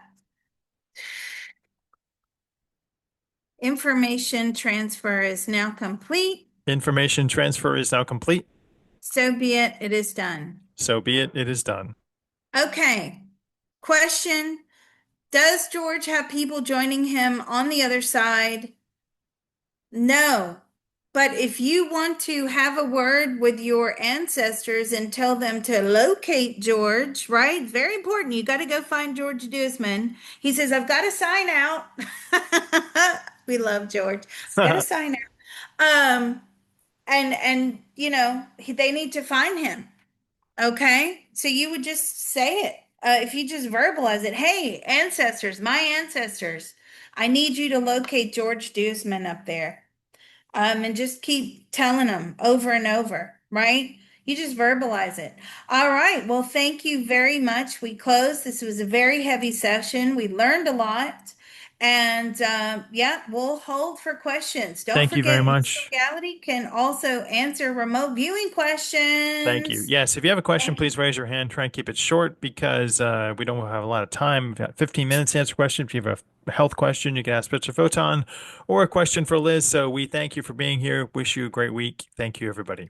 Information transfer is now complete. Information transfer is now complete. So be it, it is done. So be it, it is done. Okay. Question. Does George have people joining him on the other side? No. But if you want to have a word with your ancestors and tell them to locate George, right? Very important. You got to go find George Dusman. He says, I've got to sign out. We love George. Got to sign out. and they need to find him. Okay, so you would just say it. If you just verbalize it, hey, ancestors, my ancestors, I need you to locate George Duzman up there. And just keep telling them over and over, right? You just verbalize it. All right. Well, thank you very much. We closed. This was a very heavy session. We learned a lot. And yeah, we'll hold for questions. Don't Thank you very forget, Miss much. Legality can also answer remote viewing Thank you. questions. Yes, if you have a question, please raise your hand. Try and keep it short because we don't have a lot of time. We've got 15 minutes to answer questions. If you have a health question, you can ask Mr. Photon or a question for Liz. So we thank you for being here. Wish you a great week. Thank you, everybody.